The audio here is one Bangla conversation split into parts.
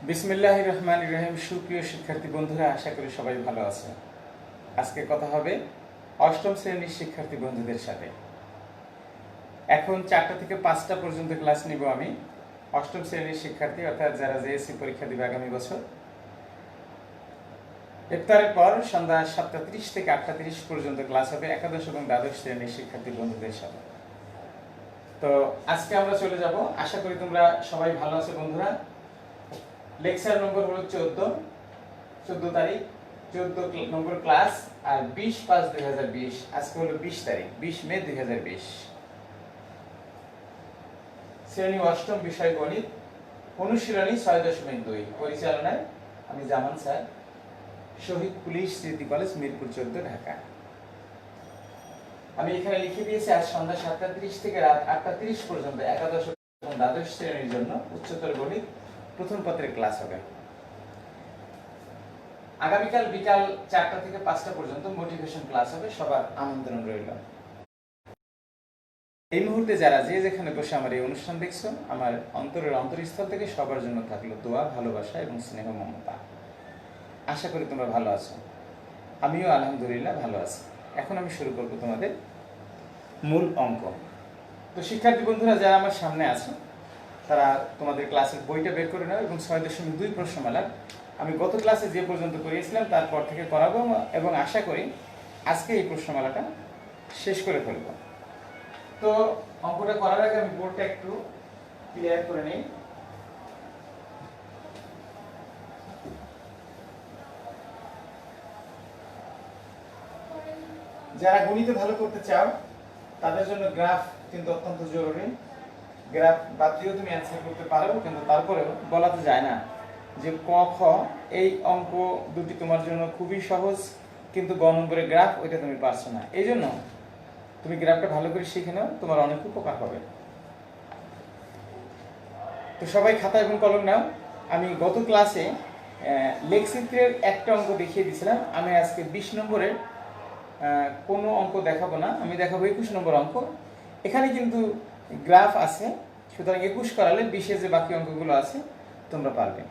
বিসমিল্লাহির রহমানির রহিম। সুপ্রিয় শিক্ষার্থী বন্ধুরা, আশা করি সবাই ভালো আছে। আজকে কথা হবে অষ্টম শ্রেণীর শিক্ষার্থী বন্ধুদের সাথে। এখন 4টা থেকে 5টা পর্যন্ত ক্লাস নিব আমি। অষ্টম শ্রেণীর শিক্ষার্থী অর্থাৎ যারা জেএসসি পরীক্ষা দিবে আগামী বছর। ইফতারের পর সন্ধ্যা 7টা 30 থেকে 8টা 30 পর্যন্ত ক্লাস হবে একাদশ এবং দ্বাদশ শ্রেণীর শিক্ষার্থী বন্ধুদের সাথে। তো আজকে আমরা চলে যাব। আশা করি তোমরা সবাই ভালো আছো বন্ধুরা। লেকচার নম্বর হলো 14 তারিখ, 14 নম্বর ক্লাস, আর 20/5/2020। আজকে হলো 20 তারিখ, 20 মে 2020। শ্রেণী অষ্টম, বিষয় গণিত, অনুশীলনী 6.2। পরিচালনায় আমি জামান স্যার, শহীদ পুলিশ স্মৃতি কলেজ, মিরপুর 14, ঢাকা। আমি এখানে লিখে দিয়েছি আজ সন্ধ্যা 7টা 30 থেকে রাত 8টা 30 পর্যন্ত একাদশ এবং দ্বাদশ শ্রেণীর জন্য উচ্চতর গণিত প্রথম পত্রের ক্লাস হবে। আগামীকাল বিকাল 4টা থেকে 5টা পর্যন্ত মোটিভেশন ক্লাস হবে। সবার আমন্ত্রণ রইল। এই মুহূর্তে যারা যে যেখানে বসে আমার এই অনুষ্ঠান দেখছো, আমার অন্তরের অন্তরস্থল থেকে সবার জন্য থাকলো দোয়া, ভালোবাসা এবং স্নেহ মমতা। আশা করি তোমরা ভালো আছো। আমিও আলহামদুলিল্লাহ ভালো আছি। এখন আমি শুরু করব তোমাদের মূল অঙ্ক। তো শিক্ষার্থী বন্ধুরা যারা আমার সামনে আছে তারা তোমাদের ক্লাসের বইটা বের করে নাও এবং 6.2 প্রশ্নমালা আমি গত ক্লাসে যে পর্যন্ত করিয়েছিলাম তারপর থেকে করাবো এবং আশা করি আজকে এই প্রশ্নমালাটা শেষ করে ফেলব। তো অঙ্কটা করার আগে আমি বোর্ডটা একটু ক্লিয়ার করে নিই। যারা গণিতে ভালো করতে চাও তাদের জন্য গ্রাফ কিন্তু অত্যন্ত জরুরি। গ্রাফ বাদ দিয়েও তুমি অ্যান্সার করতে পারো, কিন্তু তারপরেও বলা তো যায় না যে ক খ এই অঙ্ক দুটি তোমার জন্য খুবই সহজ, কিন্তু গ নম্বরের গ্রাফ ওইটা তুমি পারছো না। এই জন্য তুমি গ্রাফটা ভালো করে শিখে নাও, তোমার অনেক উপকার হবে। তো সবাই খাতা এবং কলম নাও। আমি গত ক্লাসে লেখচিত্রের একটা অঙ্ক দেখিয়ে দিয়েছিলাম। আমি আজকে 20 নম্বরের কোনো অঙ্ক দেখাবো না, আমি দেখাবো 21 নম্বর অঙ্ক। এখানে কিন্তু গ্রাফ আছে, সুতরাং 21 করালে 20-এর যে বাকি অঙ্কগুলো আছে তোমরা পারবে।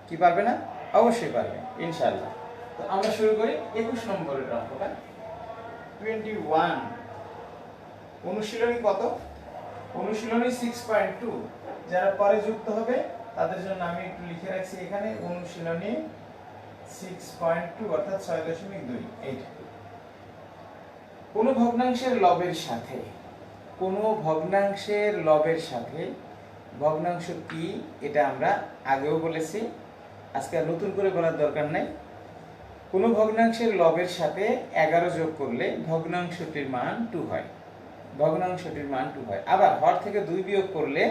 কি পারবে না? অবশ্যই পারবে ইনশাআল্লাহ। তো আমরা শুরু করি 21 নম্বরের অঙ্কটা। 21 অনুশীলনী কত? অনুশীলনী 6.2। যারা পরে যুক্ত হবে তাদের জন্য আমি একটু লিখে রাখছি এখানে অনুশীলনী 6.2 অর্থাৎ 6.2। এইটা কোন ভগ্নাংশের লবের সাথে, কোন ভগ্নাংশের লবের সাথে, ভগ্নাংশ কি এটা আমরা আগেও বলেছি, আজকে আর নতুন করে বলার দরকার নাই। কোন ভগ্নাংশের লবের সাথে 11 যোগ করলে ভগ্নাংশটির মান 2 হয়। ভগ্নাংশটির মান 2 হয়। আবার হর থেকে 2 বিয়োগ করলে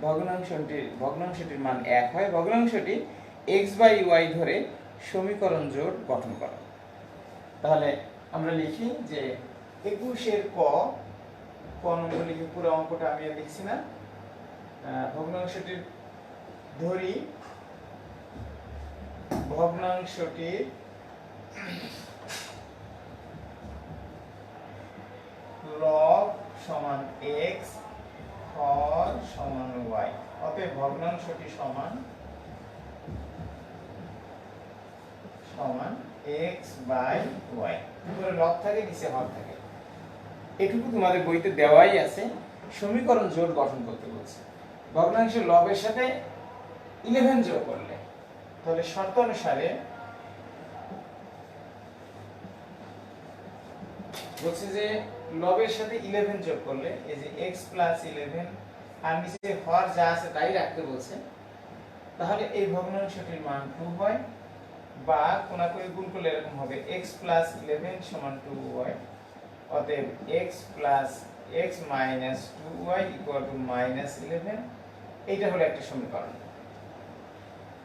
ভগ্নাংশটির মান 1 হয়। ভগ্নাংশটি x/y ধরে সমীকরণ জোট গঠন করে। তাহলে আমরা লিখি যে 21-এর ক নম্বর লিখে পুরো অঙ্কটা আমি আর লিখছি না। ভগ্নাংশটির ধরি, ভগ্নাংশটির লব সমান x, হর সমান y। অতএব ভগ্নাংশটি সমান x/y। উপরে লব থাকে, নিচে হর থাকে। এটুকু তোমাদের বইতে দেওয়াই আছে। সমীকরণ জোট গঠন করতে বলছে। ভগ্নাংশের লবের সাথে 11 যোগ করলে, তাহলে শর্ত অনুসারে বলছে যে লবের সাথে 11 যোগ করলে, এই যে x+11 আর নিচে হর যা আছে তাই রাখতে বলছে, তাহলে এই ভগ্নাংশটির মান 2 হয়। বা কোনাকুনি গুণ করলে এরকম হবে x+11 = 2y। অতএব x + x - 2y = -11। এইটা হলো একটা সমীকরণ।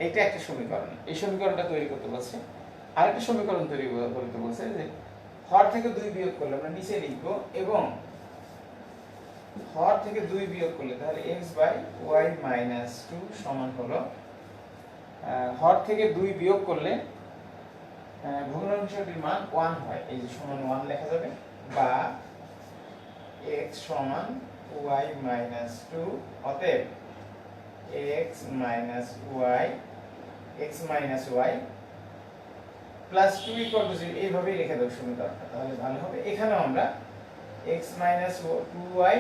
এটা একটা সমীকরণ। এই সমীকরণটা তৈরি করতে বলছে। আরেকটা সমীকরণ তৈরি করতে বলছে যে হ হর থেকে 2 বিয়োগ করলে আমরা নিচে লিখব, এবং হর থেকে 2 বিয়োগ করলে তাহলে x/y - 2 সমান হলো, হর থেকে 2 বিয়োগ করলে ভগ্নাংশটির মান 1 হয়, এই যে সমান 1 লেখা যাবে, বা x সমান y - 2, অতএব x - y plus 2 equal to 0, এইভাবেই লিখে দেব সমীকরণটা, তাহলে ভালো হবে। এখানেও আমরা x - 2y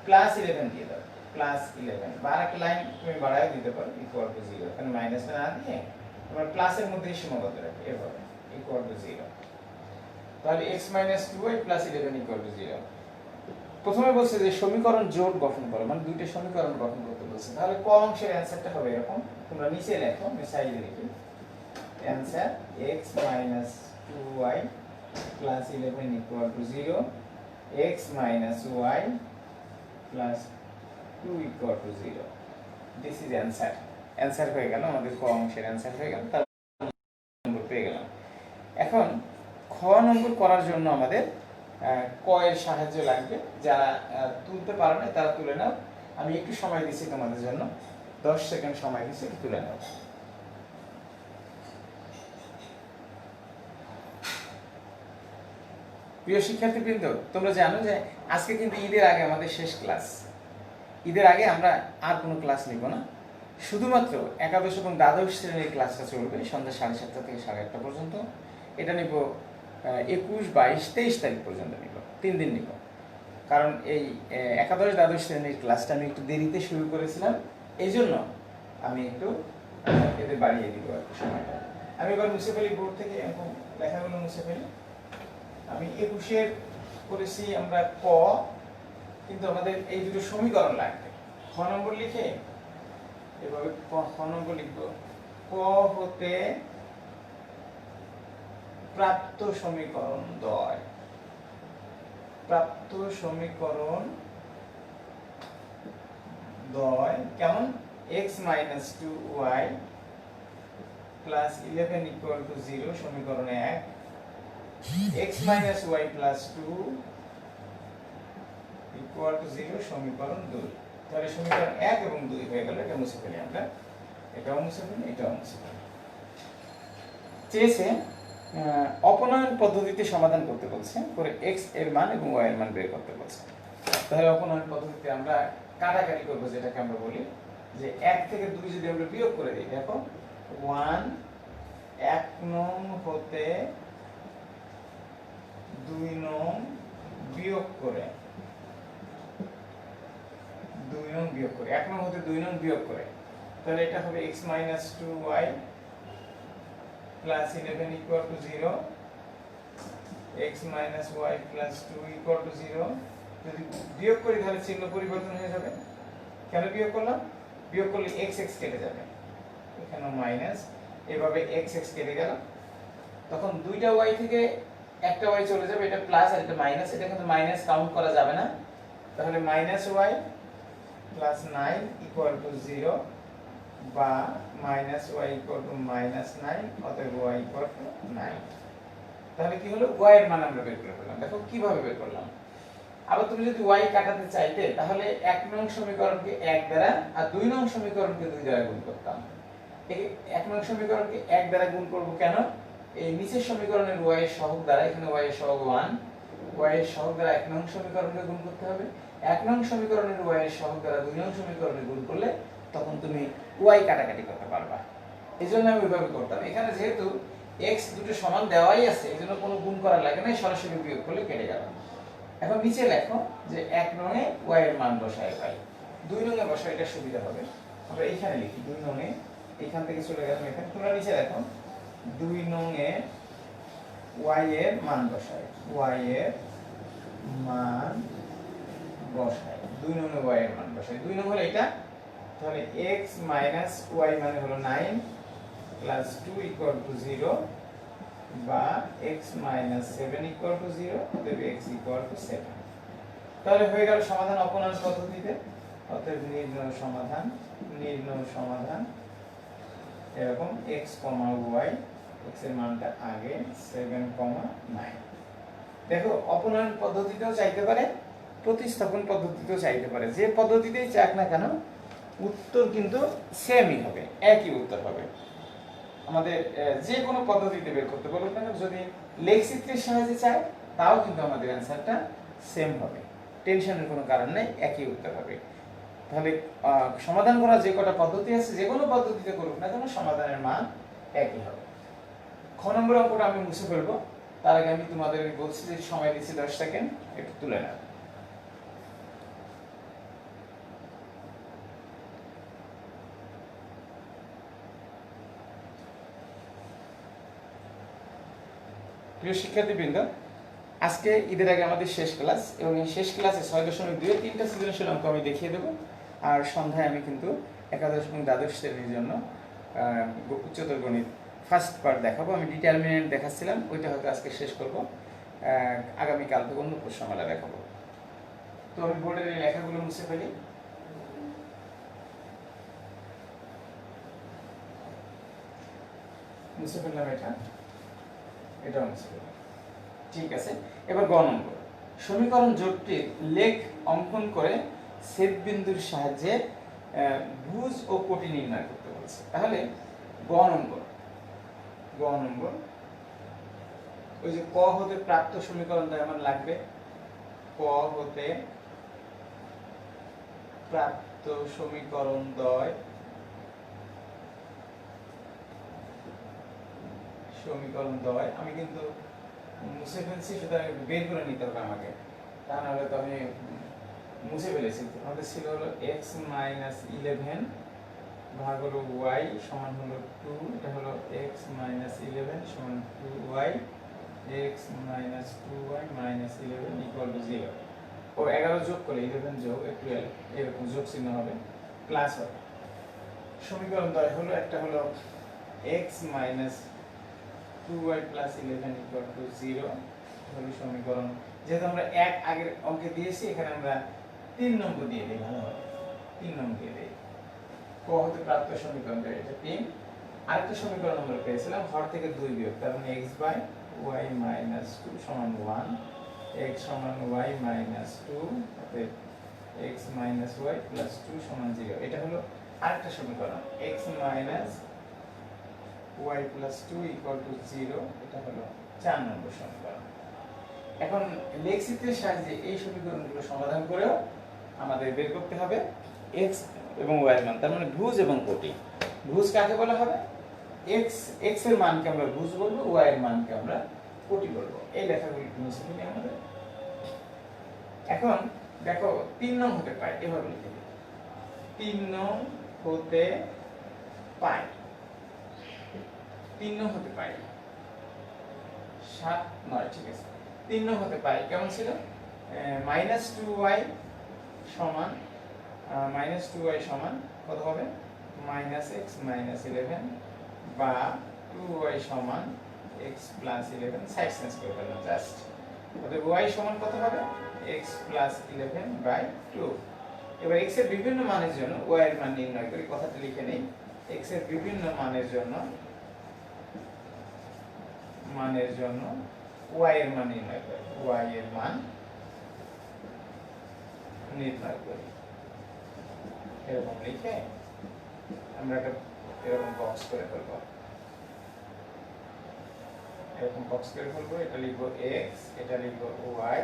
প্লাস 11 দিয়ে দাও, প্লাস 11, বা আরেকটা লাইন তুমি বাড়ায় দিতে পারো, ইকুয়াল টু 0, এখানে মাইনাসটা না দিয়ে তোমরা প্লাসের মধ্যেই সীমাবদ্ধ রাখো, এভাবে ইকুয়াল টু 0। তাহলে x - 2y plus 11 equal to 0। প্রথমে বলছে যে সমীকরণ জোট গঠন করো, মানে দুইটা সমীকরণ গঠন করতে বলছে। তাহলে ক অংশের অ্যানসারটা হবে এরকম, তোমরা নিচে লেখো, আমি সাইডে লিখি। Answer x - 2y plus 11 equal to 0, x - y plus 2 equal to 0। This is answer. Answer হয়ে গেল, আমাদের ক অংশের অ্যানসার হয়ে গেল, তার নম্বর পেয়ে গেলাম। এখন খ নম্বর করার জন্য আমাদের ক এর সাহায্য লাগবে। যারা তুলতে পারো না তারা তুলে নাও, আমি একটু সময় দিচ্ছি তোমাদের জন্য, 10 সেকেন্ড সময় দিচ্ছি, একটু তুলে নাও। প্রিয় শিক্ষার্থীবৃন্দ, তোমরা জানো যে আজকে কিন্তু ঈদের আগে আমাদের শেষ ক্লাস। ঈদের আগে আমরা আর কোনো ক্লাস নিব না, শুধুমাত্র একাদশ এবং দ্বাদশ শ্রেণীর ক্লাসটা চলবে সন্ধ্যা 7:30 থেকে 8:30 পর্যন্ত। এটা নিব 21, 22, 23 তারিখ পর্যন্ত নিব, 3 দিন নিব। কারণ এই একাদশ দ্বাদশ শ্রেণীর ক্লাসটা আমি একটু দেরিতে শুরু করেছিলাম, এই জন্য আমি একটু এদের বাড়িয়ে দিব আর সময়টা। আমি এবার মুছে ফেলি বোর্ড থেকে, এরকম লেখাগুলো মুছে ফেলি। আমি 21-এর করেছি আমরা ক, কিন্তু আমাদের এই দুটো সমীকরণ লাগবে। খ নম্বর লিখে এভাবে খ নম্বর লিখব, ক হতে প্রাপ্ত সমীকরণ দ্বয়, প্রাপ্ত সমীকরণ দ্বয় কেমন? x - 2y plus 11 equal to 0 সমীকরণ 1, x - y plus 2 equal to 0 সমীকরণ 2। তাহলে সমীকরণ 1 এবং 2 হয়ে গেল। এটা মুছে ফেলি আমরা, এটাও মুছে ফেলি, এটাও মুছে ফেলি। চেয়েছে অপনয়ন পদ্ধতিতে সমাধান করতে বলছে, করে x এর মান এবং y এর মান বের করতে বলছে। তাহলে অপনয়ন পদ্ধতিতে আমরা কাটাকাটি করব, যেটাকে আমরা বলি যে 1 থেকে 2 যদি আমরা বিয়োগ করে দিই, দেখো 1 নং হতে 2 নং বিয়োগ করে, 2 নং বিয়োগ করে, 1 নং হতে 2 নং বিয়োগ করে, তাহলে এটা হবে x - 2y plus 11 equal to 0, x - y plus 2 equal to 0। যদি বিয়োগ করি তাহলে চিহ্ন পরিবর্তন হয়ে যাবে। কেন বিয়োগ করলাম? বিয়োগ করলে x x কেটে যাবে, এখানে মাইনাস, এভাবে x x কেটে গেল, তখন দুইটা y থেকে একটা y চলে যাবে, এটা প্লাস আর এটা মাইনাস, এটা কিন্তু মাইনাস কাউন্ট করা যাবে না। তাহলে -y প্লাস 9 ইকুয়াল টু 0, বা -y ইকুয়াল টু -9, অতএব y ইকুয়াল টু 9। তাহলে কি হলো? y এর মান আমরা বের করে ফেললাম। দেখো কিভাবে বের করলাম। আবার তুমি যদি y কাটাতে চাইতে, তাহলে 1 নং সমীকরণকে 1 দ্বারা আর 2 নং সমীকরণকে 2 দ্বারা গুণ করতাম। এই 1 নং সমীকরণকে 1 দ্বারা গুণ করব কেন? এই নিচের সমীকরণের y এর সহগ দ্বারা, এখানে y এর সহগ 1, y এর সহগ দ্বারা 1 নং সমীকরণকে গুণ করতে হবে। 1 নং সমীকরণের y এর সহগ দ্বারা 2 নং সমীকরণকে গুণ করলে তখন তুমি y কাটাকাটি করতে পারবা। এইজন্য আমি ওইভাবে করতাম। এখানে যেহেতু x দুটো সমান দেওয়াই আছে, এজন্য কোনো গুণ করা লাগে না, সরাসরি বিয়োগ করলে কেটে গেল। এখন নিচে লেখো যে 1 নং এ y এর মান বসায় পাই, 2 নং এ বসায়, এটা সুবিধা হবে। আমরা এখানে লিখি 2 নং এ, এখান থেকে চলে গেলাম এখানে, তোমরা নিচে লেখো 2 নং এ y এর মান বসায়, y এর মান বসায়, 2 নং এ y এর মান বসায়। 2 নং হলো এটা, তাহলে x y মানে হলো 9 প্লাস 2 ইকুয়াল টু 0, বা x - 7 ইকুয়াল টু 0, অতএব x ইকুয়াল টু 7। তাহলে হয়ে গেল সমাধান অপনয়ন পদ্ধতিতে। অতএব নির্ণয় সমাধান এরকম x, y, x এর মানটা আগে 7, 9। দেখো অপনয়ন পদ্ধতিতেও চাইতে পারে, প্রতিস্থাপন পদ্ধতিতেও চাইতে পারে, যে পদ্ধতিতেই চাক না কেন উত্তর কিন্তু সেমই হবে, একই উত্তর হবে। আমাদের যে কোনো পদ্ধতিতে বের করতে বলুন না, যদি লেখচিত্রের সাহায্যে চায় তাও কিন্তু আমাদের অ্যান্সারটা সেম হবে, টেনশনের কোনো কারণ নেই, একই উত্তর হবে। তাহলে সমাধান করার যে কটা পদ্ধতি আছে, যে কোনো পদ্ধতিতে করুক না কেন সমাধানের মান একই হবে। খ নম্বর অঙ্কটা আমি মুছে ফেলবো, তার আগে আমি তোমাদের বলছি যে সময় দিচ্ছি 10 সেকেন্ড, একটু তুলে নাও। প্রিয় শিক্ষার্থীবৃন্দ, আজকে ঈদের আগে আমাদের শেষ ক্লাস, এবং এই শেষ ক্লাসে 6.2 3টা সৃজনশীল অঙ্ক আমি দেখিয়ে দেবো। আর সন্ধ্যায় আমি কিন্তু একাদশ এবং দ্বাদশ শ্রেণীর জন্য উচ্চতর গণিত ফার্স্ট পার্ট দেখাবো। আমি ডিটারমিনেন্ট দেখাচ্ছিলাম, ওইটা হয়তো আজকে শেষ করবো, আগামীকাল থেকে অন্য প্রশ্নমালা দেখাবো। তো আমি বোর্ডের এই লেখাগুলো মুছে ফেলি। মুছে ফেললাম, এটাও মুছে ফেললাম, ঠিক আছে। এবার গ নম্বর, সমীকরণ জোটটির লেখ অঙ্কন করে ছেদ বিন্দুর সাহায্যে ভুজ ও কোটি নির্ণয় করতে বলছে। তাহলে গ নম্বর ওই যে ক হতে প্রাপ্ত সমীকরণটা আমার লাগবে, ক হতে প্রাপ্ত সমীকরণ দ্বয় আমি কিন্তু মুছে ফেলছি, সেটা বের করে নিতে হবে আমাকে, তা নাহলে তো আমি মুছে ফেলেছি। আমাদের ছিল হলো x - 11 ভাগ হলো y সমান হলো 2, এটা হলো x - 11 সমান 2y, x - 2y - 11 equal to 0। ও 11 যোগ করলে 11 যোগ 12 এরকম যোগ চিহ্ন হবে, প্লাস হবে। সমীকরণ দ্বয় হলো, একটা হলো x - 2y + 11 ইকুয়াল টু 0 হলো সমীকরণ। যেহেতু আমরা এক আগের অঙ্কে দিয়েছি, এখানে আমরা 3 নম্বর দিয়ে দিই, ভালো হবে 3 নম্বর দিয়ে দিই। ক হতে প্রাপ্ত সমীকরণটা এটা 3। আরেকটা সমীকরণ আমরা পেয়েছিলাম হর থেকে 2 বিয়োগ, তার মানে x/y - 2 সমান 1, x সমান y - 2, অতএব x - y + 2 সমান 0। এটা হলো আরেকটা সমীকরণ, x - y + 2 ইকুয়াল টু 0, এটা হলো 4 নম্বর সমীকরণ। এখন লেখচিত্রের সাহায্যে এই সমীকরণগুলো সমাধান করেও আমাদের বের করতে হবে x এবং y এর মান, তার মানে ভুজ এবং কোটি। ভুজ কাকে বলা হবে? x এর মানকে আমরা ভুজ বলবো, y এর মানকে আমরা কোটি বলবো। এই লেখাগুলো মুছে ফেলি আমাদের। এখন দেখো 3 নং হতে পায়, এভাবে লিখে দিই, 3 নং হতে পায়, 3 নং হতে পায় 7 9, ঠিক আছে। 3 নং হতে পায় কেমন ছিল? -2y সমান কত হবে? -x - 11 বা 2y সমান x + 11, সাইড চেঞ্জ করে ফেললাম জাস্ট। অতএব y সমান কত হবে? x + 11/2। এবার x এর বিভিন্ন মানের জন্য y এর মান নির্ণয় করি, কথাটা লিখে নেই। x এর বিভিন্ন মানের জন্য y এর মান নির্ণয় করি, y এর মান নির্ণয় করি। এরকম লিখে আমরা একটা এরকম বক্স করে ফেলবো, এটা লিখবো x, এটা লিখবো y,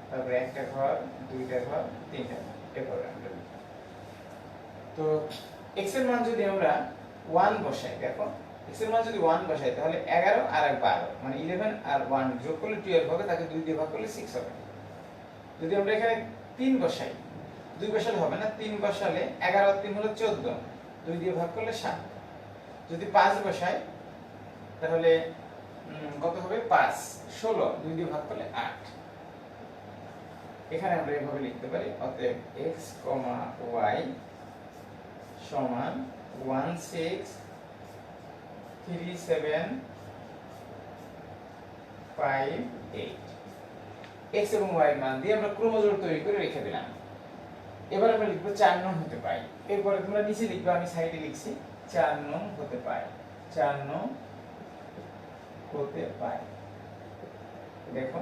তারপরে একটা ঘর, দুইটা ঘর, তিনটা ঘর, এভাবে আমরা লিখবো। তো x এর মান যদি আমরা 1 বসাই, দেখো x এর মান যদি 1 বসাই তাহলে 11 আর 12, মানে 11 আর 1 যোগ করলে 12 হবে, তাকে 2 দিয়ে ভাগ করলে 6 হবে। যদি আমরা এখানে 3 বসাই, 2 বসালে হবে না, 3 বসালে 11 আর 3 হলো 14, 2 দিয়ে ভাগ করলে 7। যদি 5 বসাই তাহলে কত হবে? 5 16, 2 দিয়ে ভাগ করলে 8। এখানে আমরা এভাবে লিখতে পারি, অতএব x, y সমান 1 6 3 7 5 8। x এবং y এর মান দিয়ে আমরা ক্রমজোড় তৈরি করে রেখে দিলাম। এবার আমরা লিখবো 4 নং হতে পাই। এরপরে তোমরা নিচে লিখবে, আমি সাইডে লিখছি 4 নং হতে পাই, 4 নং হতে পাই। দেখো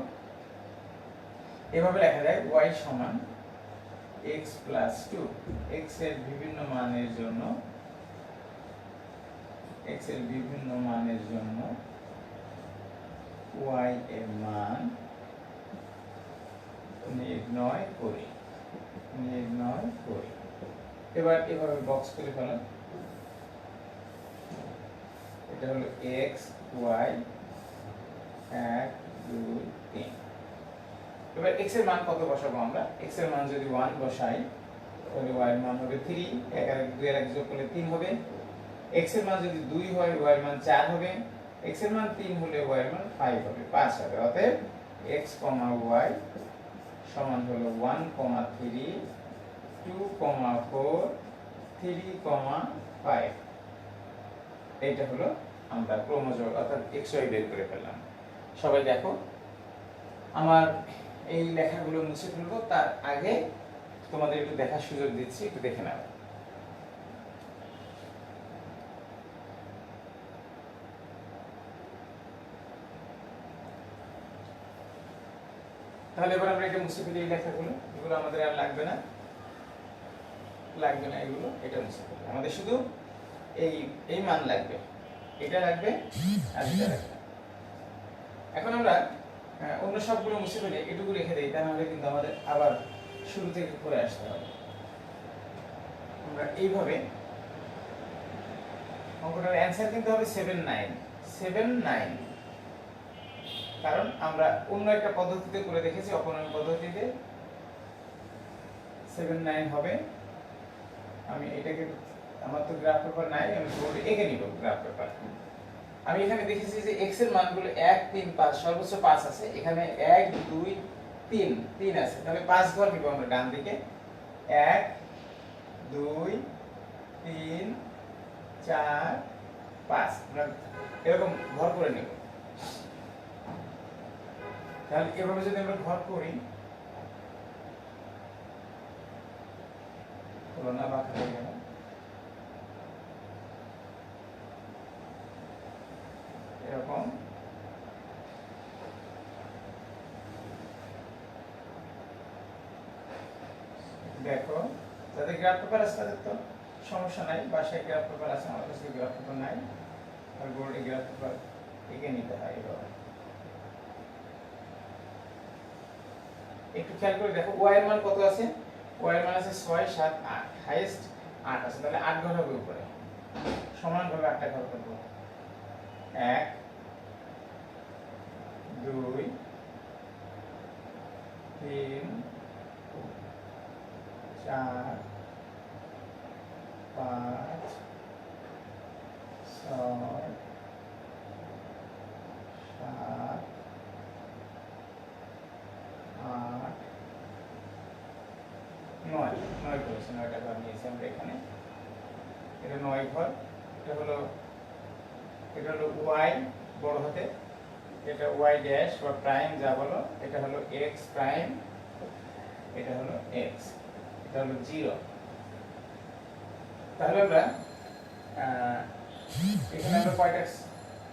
এভাবে লেখা যায় y সমান x প্লাস 2। x এর বিভিন্ন মানের জন্য y এর মান নির্ণয় করি। এবার এভাবে বক্স করে ফেলো। এটা হলো x y 1 2 3। এবার x এর মান কত বসাবো আমরা? x এর মান যদি 1 বসাই তাহলে y এর মান হবে 3, 1 আর 2 এর এক যোগ করলে 3 হবে। x এর মান যদি 2 হয় y এর মান 4 হবে। x এর মান 3 হলে y এর মান 5 হবে, 5 হবে। অতএব x, y সমান হলো 1, 3, 2, 4, 3, 5। এইটা হলো আমরা ক্রমযোগ অর্থাৎ xy বের করে ফেললাম। সবাই দেখো, আমার এই লেখাগুলো মুছে ফেলবো, তার আগে তোমাদের একটু দেখার সুযোগ দিচ্ছি, একটু দেখে নাও। তাহলে এবার আমরা এটা মুছে ফেলি, এই লেখাগুলো, এগুলো আমাদের আর লাগবে না এগুলো, এটা মুছে ফেলি। আমাদের শুধু এই মান লাগবে, এটা লাগবে আর এটা লাগবে। এখন আমরা অন্য সবগুলো মুছে ফেলে এটুকু রেখে দেই, তাহলে কিন্তু আমাদের আবার শুরু থেকে করে আসতে হবে। আমরা এইভাবে অঙ্কটার অ্যান্সার কিন্তু হবে 7, 9, কারণ আমরা অন্য একটা পদ্ধতিতে করে দেখেছি, অপনয়ন পদ্ধতিতে 7, 9 হবে। আমি এটাকে, আমার তো গ্রাফ পেপার নাই, আমি বোর্ডে এঁকে নিব গ্রাফ পেপার। আমি এখানে দেখেছি যে x এর মানগুলো 1, 3, 5, সর্বোচ্চ 5 আছে। এখানে 1, 2, 3 আছে, তাহলে 5 ঘর নিব আমরা ডান দিকে। 1, 2, 3, 4, 5 আমরা এরকম ঘর করে নেব। তাহলে এভাবে যদি আমরা ঘর করি, তুলনা বাঁকা হয়ে গেল। এরকম দেখো, যাদের গ্রাফ পেপার আছে তাদের তো সমস্যা নাই, বাসায় গ্রাফ পেপার আছে, আমার কাছে গ্রাফ পেপার নাই, আর বোর্ডে গ্রাফ পেপার এঁকে নিতে হয়। এভাবে একটু খেয়াল করে দেখো, y এর মান কত আছে? y এর মান আছে 6, 7, 8, হাইয়েস্ট 8 আছে, তাহলে 8 ঘর হবে উপরে, সমানভাবে 8টা ঘর করব। 1, 2, 3, 4, 5, 6, 7, 8, 9 করেছি, 9টা ঘর নিয়েছি আমরা এখানে। এটা 9 ঘর। এটা হলো y বড় হাতে, এটা y ড্যাশ বা প্রাইম যা বলো, এটা হলো x প্রাইম, এটা হলো x, এটা হলো 0। তাহলে আমরা এখানে আমরা কয়টা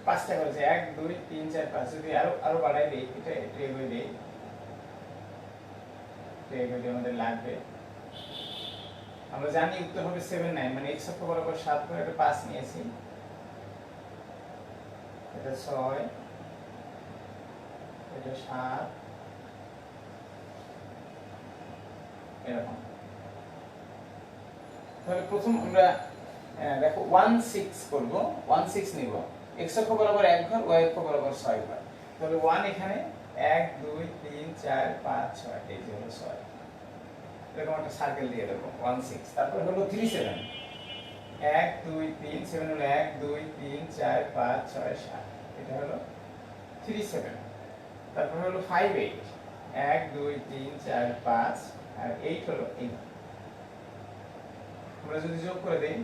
5টা করেছি, 1, 2, 3, 4, 5। যদি আরো বাড়াই দেই, এটা এগিয়ে দেই, এগুলি আমাদের লাগবে। আমরা জানি উত্তর হবে 7, 9, মানে x অক্ষ বরাবর 7 করে একটা 5 নিয়েছি, এটা 6, এটা 7, এরকম। তাহলে প্রথম আমরা দেখো 1, 6 করব, 1, 6 নিব। x অক্ষ বরাবর 1 ঘর, y অক্ষ বরাবর 6 ঘর। তাহলে 1 এখানে, 1, 2, 3, 4, 5, 6, এই যে হলো 6। এরকম একটা সার্কেল দিয়ে দেবো, 1, 6। তারপর হলো 3, 7, 1, 2, 3, 7 হলো 1, 2, 3, 4, 5, 6, 7, এটা হলো 3, 7। তারপর হলো 5, 8, 1, 2, 3, 4, 5, আর 8 হলো 8। আমরা যদি যোগ করে দেই,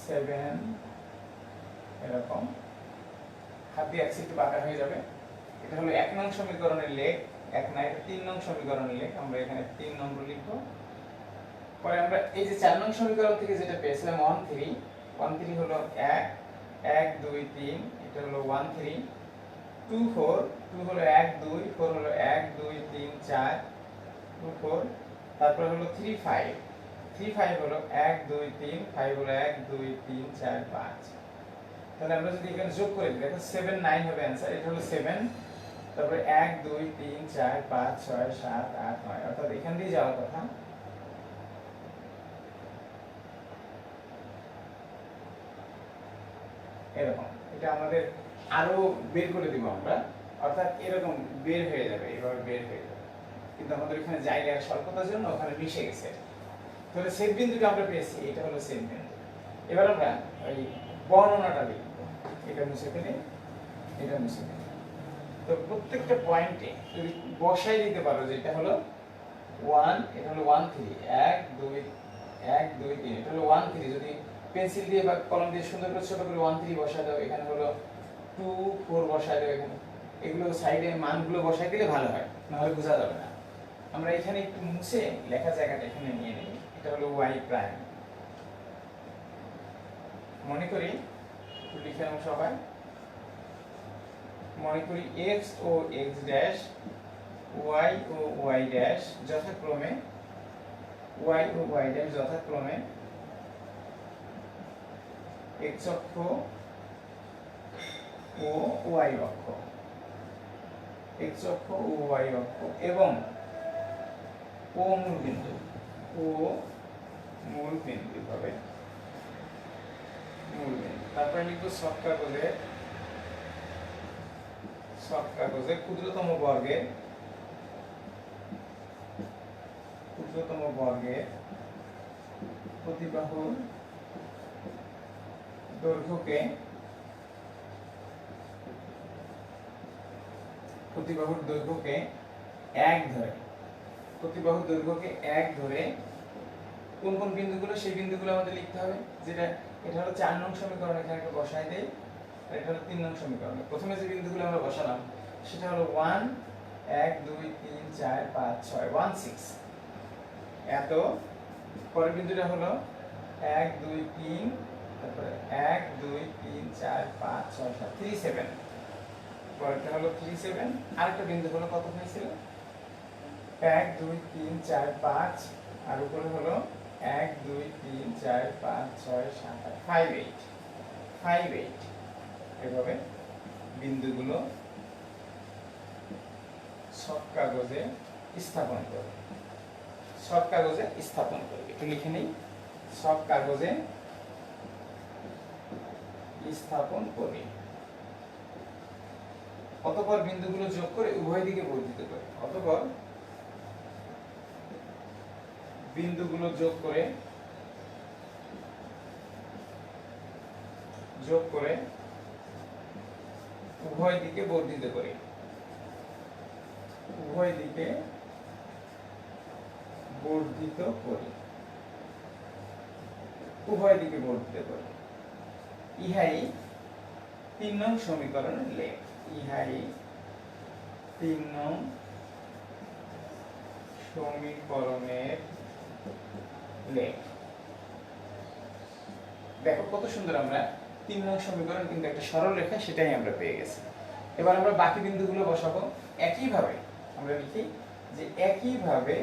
7, এরকম হাত দিয়ে একটু বাঁকা হয়ে যাবে। এটা হলো 1 নং সমীকরণের লেখ, 1 না, এটা 3 নং সমীকরণের লেখ। আমরা এখানে 3 নম্বর লিখব। পরে আমরা এই যে 4 নং সমীকরণ থেকে যেটা পেয়েছিলাম 1 3, 1 3 হলো 1 1 2 3, এটা হলো 1 3, 2 4, 2 হলো 1 2, 4 হলো 1 2 3 4, 2 4, তারপর হলো 3 5, 3 5 হলো 1 2 3, 5 হলো 1 2 3 4 5। তাহলে আমরা যদি এখানে যোগ করে দিই, দেখো 7 9 হবে आंसर। এটা হলো 7, তারপরে 1 2 3 4 5 6 7 8 9, অর্থাৎ এখান দিয়ে যাওয়ার কথা। এরকম এটা আমাদের আরো বের করে দিব আমরা, অর্থাৎ এরকম বের হয়ে যাবে, এইভাবে বের হয়ে যাবে, কিন্তু আমাদের এখানে জায়গার স্বল্পতার জন্য ওখানে মিশে গেছে। তাহলে সেট বিন্দুটা আমরা পেয়েছি, এটা হলো সেট বিন্দু। এবার আমরা ওই বর্ণনাটা লিখব, এটা মুছে ফেলে এটা মুছে ফেলে। তো প্রত্যেকটা পয়েন্টে যদি বসাই দিতে পারো যে এটা হলো 1, এটা হলো 1 3, 1 2 1 2 3, এটা হলো 1 3, যদি পেন্সিল দিয়ে বা কলম দিয়ে সুন্দর করে ছোট করে 1 3 বসায় দাও, এখানে হলো 2 4 বসায় দাও, এখানে এগুলো সাইডে মানগুলো বসায় দিলে ভালো হয়, নাহলে বোঝা যাবে না। আমরা এখানে একটু মুছে লেখা জায়গাটা এখানে নিয়ে নেই, এটা হলো y প্রাইম। মনে করি একটু লিখে নাও সবাই, মনে করি x ও x ড্যাশ, y ও y ড্যাশ যথাক্রমে, y ও y ড্যাশ যথাক্রমে x অক্ষ ও y অক্ষ, x অক্ষ ও y অক্ষ, এবং ও মূল বিন্দু, ও মূল বিন্দু হবে, মূল বিন্দু। তারপরে লিখব সব কাগজে ক্ষুদ্রতম বর্গের প্রতিবাহুর দৈর্ঘ্যকে এক ধরে, প্রতিবাহুর দৈর্ঘ্যকে এক ধরে কোন কোন বিন্দুগুলো, সেই বিন্দুগুলো আমাদের লিখতে হবে। যেটা এটা হলো 4 নং সমীকরণ, এখানে একটা বসাই দেই, আর এটা হলো 3 নং সমীকরণ। প্রথমে যে বিন্দুগুলো আমরা বসালাম সেটা হলো 1 1 2 3 4 5 6 1 6, এত। পরের বিন্দুটা হলো 1 2 3, তারপরে 1 2 3 4 5 6 7 3 7, পরেরটা হলো 3 7, আরেকটা বিন্দু হলো কত হয়েছিল 1 2 3 4 5, আর উপরে হলো 1 2 3 4 5 6 7 8 5 8 5 8। এভাবে বিন্দুগুলো সব কাগজে স্থাপন করবে, সব কাগজে স্থাপন করবে। একটু লিখে নেই, সব কাগজে স্থাপন করি। অতঃপর বিন্দুগুলো যোগ করে উভয় দিকে বর্ধিত করে, অতঃপর বিন্দুগুলো যোগ করে উভয় দিকে বর্ধিত করি, উভয় দিকে বর্ধিত করি, উভয় দিকে বর্ধিত করি। ইহাই 3 নং সমীকরণের লেখ, ইহাই 3 নং সমীকরণের লেখ। দেখো কত সুন্দর, আমরা 3 নং সমীকরণ কিন্তু একটা সরল রেখা, সেটাই আমরা পেয়ে গেছি। এবার আমরা বাকি বিন্দুগুলো বসাবো একইভাবে। আমরা লিখি যে একইভাবে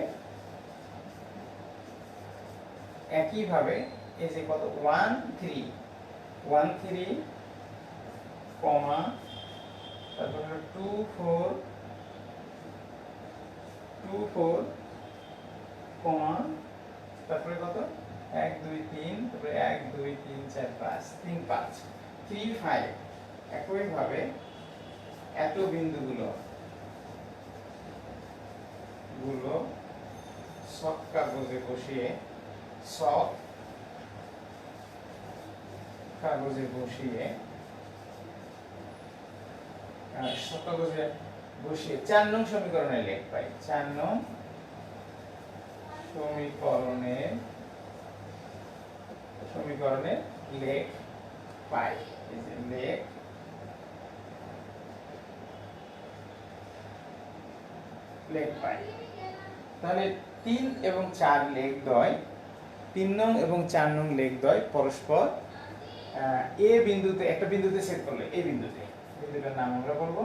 এই যে কত 1 3 1 3, কমা, তারপর 2 4 2 4, কমা, তারপরে কত 1 2 3, তারপরে 1 2 3 4 5 3 5 3 5। একইভাবে এত বিন্দুগুলো সব কাগজে বসিয়ে সব কাগজে বসিয়ে 4 নং সমীকরণের লেখ পাই, 4 নং সমীকরণের লেখ পাই, এই যে লেখ পাই। তাহলে 3 এবং 4 লেখ দ্বয় 3 নং এবং 4 নং লেখদ্বয় পরস্পর এ বিন্দুতে, একটা বিন্দুতে সেট করলে, এই বিন্দুটার নাম আমরা বলবো।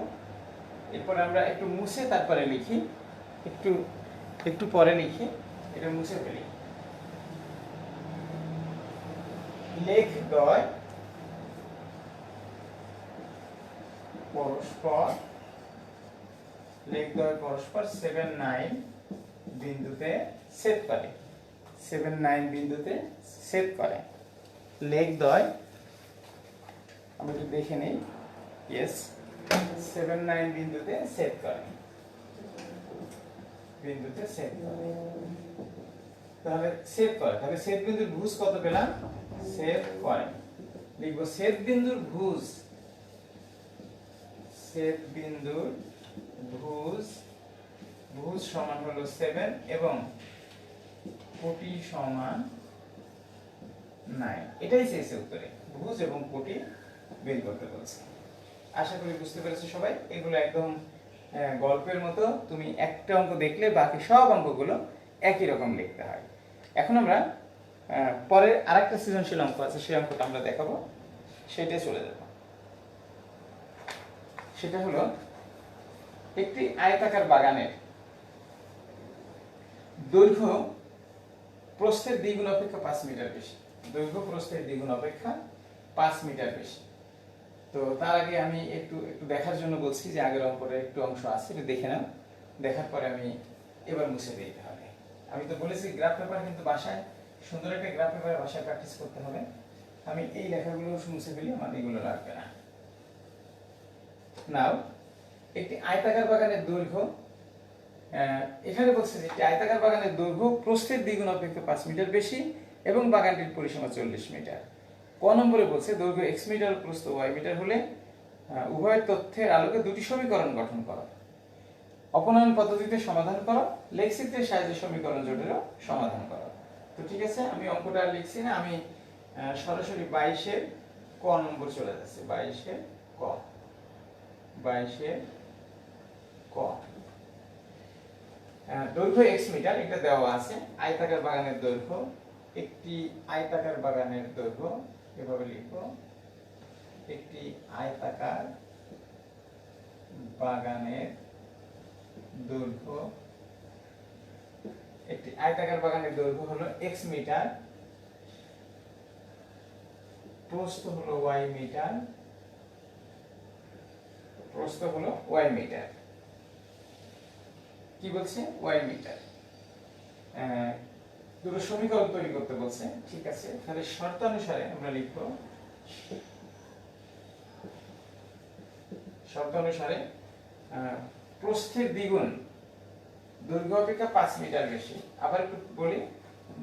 এরপর আমরা একটু মুছে তারপরে লিখি, একটু একটু পরে লিখি, এটা মুছে ফেলি। লেখদ্বয় পরস্পর 7-9 বিন্দুতে ছেদ করে, 7-9 বিন্দুতে ছেদ করে। লেখদ্বয় আমরা একটু দেখে নেই, ইয়েস 7-9 বিন্দুতে ছেদ করে, তাহলে ছেদ করে, তাহলে ছেদ বিন্দুর ভুজ কত পেলাম? ছেদ করে লিখবো ছেদ বিন্দুর ভুজ, ছেদ বিন্দুর ভুজ সমান হলো 7 এবং কোটি সমান 9। এটাই চেয়েছে উত্তরে, ভুজ এবং কোটি বের করতে বলছে। আশা করি বুঝতে পেরেছো সবাই। এগুলো একদম গল্পের মতো, তুমি একটা অঙ্ক দেখলে বাকি সব অঙ্কগুলো একই রকম লিখতে হয়। এখন আমরা পরে আরেকটা সৃজনশীল অঙ্ক আছে, সেই অঙ্কটা আমরা দেখাবো, সেটাই চলে যাব। সেটা হলো একটি আয়তাকার বাগানের দৈর্ঘ্য প্রস্থের দ্বিগুণ অপেক্ষা 5 মিটার বেশি। দৈর্ঘ্য প্রস্থের দ্বিগুণ অপেক্ষা 5 মিটার বেশি। তো তার আগে আমি একটু দেখার জন্য বলছি যে আগের অঙ্কের একটু অংশ আছে, এটা দেখে নাও। দেখার পরে আমি এবার মুছে দিতে হবে। আমি তো বলেছি গ্রাফ পেপার কিন্তু বাসায়, সুন্দর একটা গ্রাফ পেপারে বাসায় প্র্যাকটিস করতে হবে। আমি এই লেখাগুলো মুছে ফেলি, আমার এগুলো লাগবে না। নাও একটি আয়তাকার বাগানের দৈর্ঘ্য, এখানে বলছে যে একটি আয়তাকার বাগানের দৈর্ঘ্য প্রস্থের দ্বিগুণ অপেক্ষা 5 মিটার বেশি এবং বাগানটির পরিসীমা 40 মিটার। ক নম্বরে বলছে দৈর্ঘ্য x মিটার প্রস্থ y মিটার হলে উভয় তথ্যের আলোকে দুটি সমীকরণ গঠন করো। অপনয়ন পদ্ধতিতে সমাধান করো, লেখচিত্রের সাহায্যে সমীকরণ জোটেরও সমাধান করো। তো ঠিক আছে, আমি অঙ্কটা লিখছি না, আমি সরাসরি 22-এর ক নম্বর চলে যাচ্ছে। 22-এর ক, 22-এর ক। দৈর্ঘ্য x মিটার, এটা দেওয়া আছে। আয়তাকার বাগানের দৈর্ঘ্য, একটি আয়তাকার বাগানের দৈর্ঘ্য এভাবে লিখবো, একটি আয়তাকার বাগানের দৈর্ঘ্য, একটি আয়তাকার বাগানের দৈর্ঘ্য হলো x মিটার, প্রস্থ হলো y মিটার, প্রস্থ হলো y মিটার। কি বলছে? y metre. দুটো সমীকরণ তৈরি করতে বলছে, ঠিক আছে। তাহলে শর্তানুসারে আমরা লিখব, শর্তানুসারে প্রস্থের দ্বিগুণ দৈর্ঘ্য অপেক্ষা 5 মিটার বেশি। আবার একটু বলি,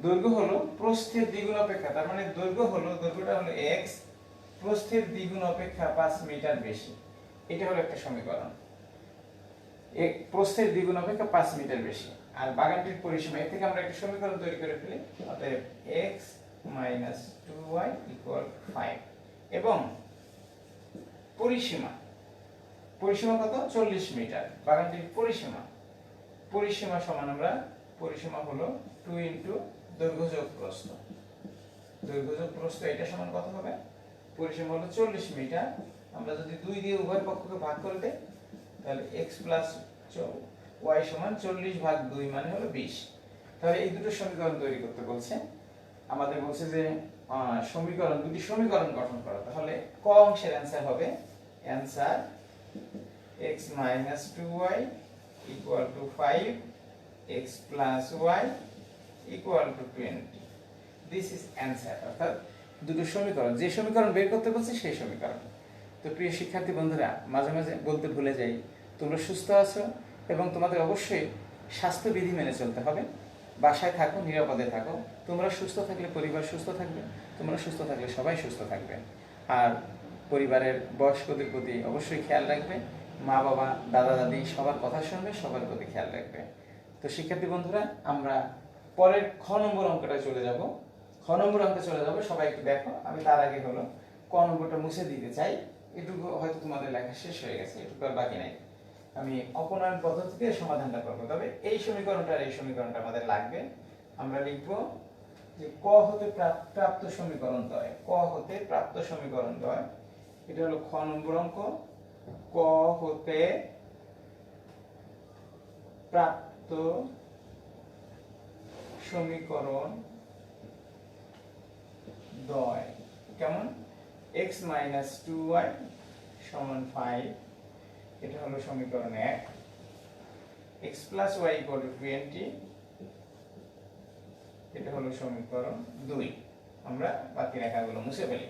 দৈর্ঘ্য হলো প্রস্থের দ্বিগুণ অপেক্ষা, তার মানে দৈর্ঘ্যটা হলো x, প্রস্থের দ্বিগুণ অপেক্ষা 5 মিটার বেশি। এটা হলো একটা সমীকরণ, প্রস্থের দ্বিগুণ অপেক্ষা 5 মিটার বেশি। আর বাগানটির পরিসীমা, এর থেকে আমরা একটা সমীকরণ তৈরি করে ফেলি, অতএব x - 2y = 5 এবং পরিসীমা কত? 40 মিটার। বাগানটির পরিসীমা সমান, আমরা পরিসীমা হলো 2 * দৈর্ঘ্য যোগ প্রস্থ, এটা সমান কত হবে? পরিসীমা হলো 40 মিটার। আমরা যদি 2 দিয়ে উভয় পক্ষকে ভাগ করে দেই, তাহলে x + y = 40/2 মানে হলো 20। তাহলে এই দুটো সমীকরণ তৈরি করতে বলছে আমাদের, বলছে যে দুটি সমীকরণ গঠন করা। তাহলে ক অংশের অ্যানসার হবে, answer x - 2y = 5, x + y = 20। This is answer. অর্থাৎ দুটো সমীকরণ, যে সমীকরণ বের করতে বলছে সেই সমীকরণ। তো প্রিয় শিক্ষার্থী বন্ধুরা, মাঝে মাঝে বলতে ভুলে যাই, তোমরা সুস্থ আছো এবং তোমাদের অবশ্যই স্বাস্থ্যবিধি মেনে চলতে হবে। বাসায় থাকো, নিরাপদে থাকো। তোমরা সুস্থ থাকলে পরিবার সুস্থ থাকবে, তোমরা সুস্থ থাকলে সবাই সুস্থ থাকবে। আর পরিবারের বয়স্কদের প্রতি অবশ্যই খেয়াল রাখবে, মা বাবা দাদা দাদি সবার কথা শুনবে, সবার প্রতি খেয়াল রাখবে। তো শিক্ষার্থী বন্ধুরা, আমরা পরের খ নম্বর অঙ্কটা চলে যাব। খ নম্বর অঙ্কে চলে যাব, সবাই একটু দেখো। আমি তার আগে হলো ক নম্বরটা মুছে দিতে চাই, এটুকু হয়তো তোমাদের লেখা শেষ হয়ে গেছে, এটুকু আর বাকি নাই। আমি অপনয়ন পদ্ধতিতে সমাধানটা করব, তবে এই সমীকরণটা আর এই সমীকরণটা আমাদের লাগবে। আমরা লিখব যে ক হতে প্রাপ্ত সমীকরণদ্বয়, ক হতে প্রাপ্ত সমীকরণদ্বয়, এটা হলো খ নম্বর অঙ্ক। ক হতে প্রাপ্ত সমীকরণ দ্বয় কেমন, x মাইনাস 2y সমান 5, এটা হলো সমীকরণ 1, x plus y equal to 20, এটা হলো সমীকরণ 2। আমরা বাকি রেখাগুলো মুছে ফেলি।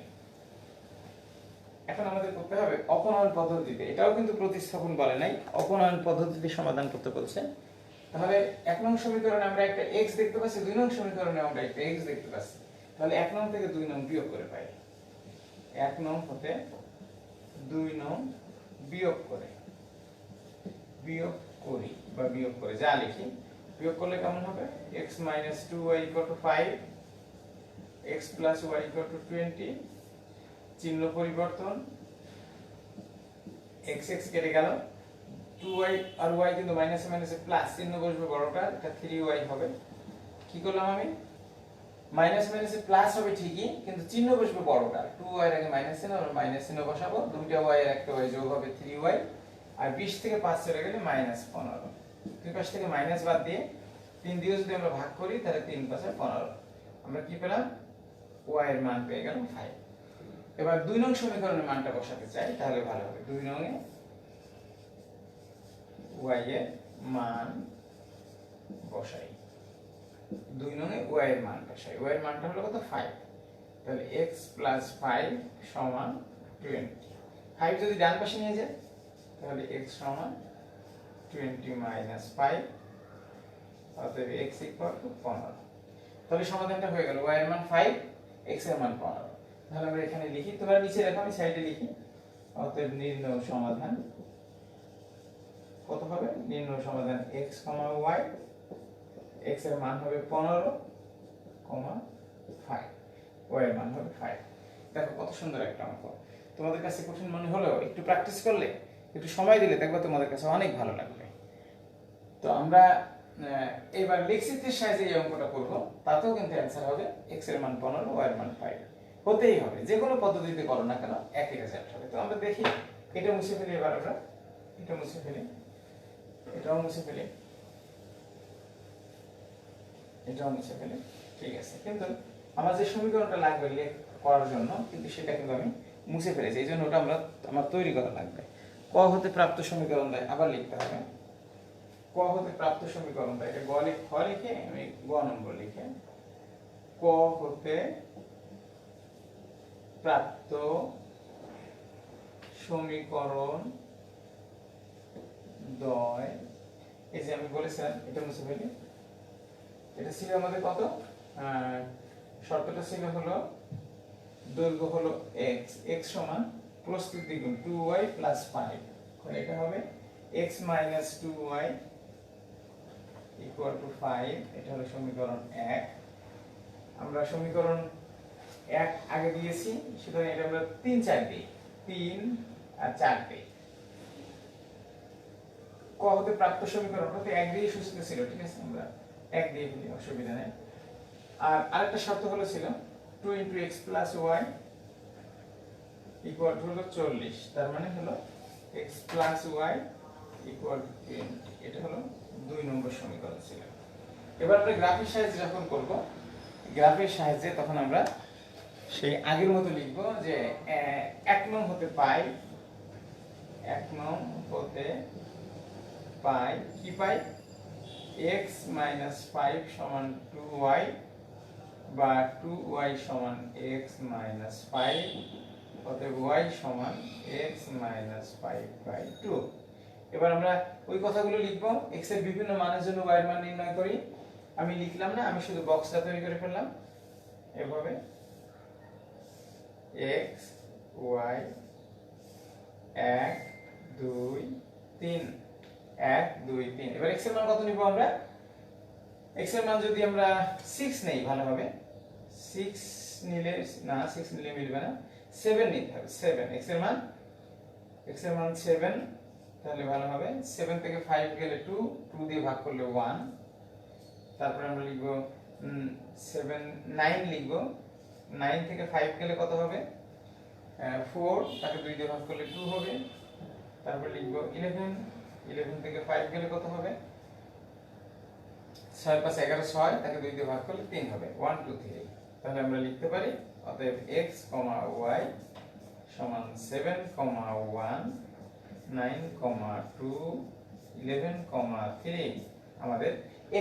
এখন আমাদের করতে হবে অপনয়ন পদ্ধতিতে, এটাও কিন্তু প্রতিস্থাপন বলে নাই, অপনয়ন পদ্ধতিতে সমাধান করতে বলছে। তাহলে 1 নং সমীকরণে আমরা একটা x দেখতে পাচ্ছি, 2 নং সমীকরণে আমরা একটা x দেখতে পাচ্ছি, তাহলে 1 নং থেকে 2 নং বিয়োগ করে পাই, 1 নং হতে 2 নং বিয়োগ করে, বিয়োগ করি বা বিয়োগ করে যা লিখি, বিয়োগ করলে কেমন হবে, x minus 2y equal to 5, x plus y equal to 20, চিহ্ন পরিবর্তন, x x কেটে গেল, 2y আর y কিন্তু মাইনাসে মাইনাসে প্লাস চিহ্ন বসবে বড়টা, এটা 3y হবে। কি করলাম আমি, মাইনাস মাইনাসে প্লাস হবে ঠিকই, কিন্তু চিহ্ন বসবে বড়টা, 2y এর আগে মাইনাস চিহ্ন, আমরা মাইনাস চিহ্ন বসাবো, দুইটা y এর একটা y যোগ হবে 3y, আর 20 থেকে 5 চলে গেলে -15, দুই পাশ থেকে মাইনাস বাদ দিয়ে 3 দিয়ে যদি আমরা ভাগ করি তাহলে 3 পাশে 15, আমরা কি পেলাম, y এর মান পেয়ে গেলাম 5। এবার 2 নং সমীকরণের মানটা বসাতে চাই, তাহলে ভালো হবে, 2 নং এ y এর মান বসাই, 2 নং এ y এর মান বসাই, y এর মানটা হলো কত, 5, তাহলে x 5 সমান 20, 5 যদি ডান পাশে নিয়ে যায় তাহলে x সমান 20 মাইনাস 5, অতএব x ইকুয়াল টু 15। তাহলে সমাধানটা হয়ে গেল, y এর মান 5, x এর মান 15। তাহলে আমরা এখানে লিখি, তোমরা নিচে রাখো, আমি সাইডে লিখি, অতএব নির্ণয় সমাধান কত হবে, নির্ণয় সমাধান x, y, x এর মান হবে 15, 5, y এর মান হবে 5। দেখো কত সুন্দর একটা অঙ্ক, তোমাদের কাছে কঠিন মনে হলেও একটু প্র্যাকটিস করলে, একটু সময় দিলে দেখবে তোমাদের কাছে অনেক ভালো লাগবে। তো আমরা এবার লেখচিত্রের সাহায্যে এই অঙ্কটা করব, তাতেও কিন্তু অ্যান্সার হবে x এর মান 15, y এর মান 5, হতেই হবে, যে কোনো পদ্ধতিতে করো না কেন একই রেজাল্ট হবে। তো আমরা দেখি, এটা মুছে ফেলি, এবার আমরা এটা মুছে ফেলি, এটাও মুছে ফেলি, এটাও মুছে ফেলি, ঠিক আছে। কিন্তু আমার যে সমীকরণটা লাগবে করার জন্য, কিন্তু সেটা কিন্তু আমি মুছে ফেলেছি, এই জন্য ওটা আমার তৈরি করা লাগবে। ক হতে প্রাপ্ত সমীকরণ দেয়, আবার লিখতে হবে, ক হতে প্রাপ্ত সমীকরণ দেয়, এটা খ লিখে আমি গ নম্বর লিখে, ক হতে প্রাপ্ত সমীকরণ দ্বয়, এই যে আমি বলেছিলাম, এটা মুছে ফেলি, এটা ছিল আমাদের কত, শর্তটা ছিল হলো দৈর্ঘ্য হলো x, x সমান প্রস্থ দ্বিগুণ 2y প্লাস 5, এটা হবে x minus 2y equal to 5, এটা হলো সমীকরণ 1। আমরা সমীকরণ 1 আগে দিয়েছি, সুতরাং এটা আমরা 3 4 দিই, 3 আর 4 দিই। ক হতে প্রাপ্ত সমীকরণ হতে 1 দিয়ে সূচিত ছিল, ঠিক আছে, আমরা 1 দিয়ে ফেলি, অসুবিধা নেই। আর আরেকটা শর্ত হলো ছিল 2 into x plus y equal to হলো 40, তার মানে হলো x plus y equal to 20, এটা হলো 2 নম্বর সমীকরণ ছিল। এবার আমরা গ্রাফের সাহায্যে যখন করব, গ্রাফের সাহায্যে তখন আমরা সেই আগের মতো লিখব যে 1 নং হতে পাই, 1 নং হতে পাই কি পাই, x minus 5 সমান 2y, বা 2y সমান x minus 5, অতএব y সমান x minus 5/2। এবার আমরা ওই কথাগুলো লিখব, x এর বিভিন্ন মানের জন্য y এর মান নির্ণয় করি, আমি লিখলাম না, আমি শুধু বক্সটা তৈরি করে ফেললাম এভাবে, x y 1 2 3, 1 2 3। এবার x এর মান কত নিব আমরা, x এর মান যদি আমরা 6 নেই ভালো হবে, 6 নিলে না, 6 নিলে মিলবে না, 7 নিতে হবে, 7, x এর মান 7, তাহলে ভালো হবে, 7 থেকে 5 গেলে 2, 2 দিয়ে ভাগ করলে 1, তারপরে আমরা লিখব 9 লিখবো। 9 থেকে 5 গেলে কত হবে? 4, তাকে 2 দিয়ে ভাগ করলে 2 হবে। তারপর লিখবো 11, 11 থেকে 5 গেলে কত হবে? 6 5 11, 6, তাকে 2 দিয়ে ভাগ করলে 3 হবে। 1 2 3। তাহলে আমরা লিখতে পারি অতএব x, y সমান 7, 1, 9, 2, 11, 3। আমাদের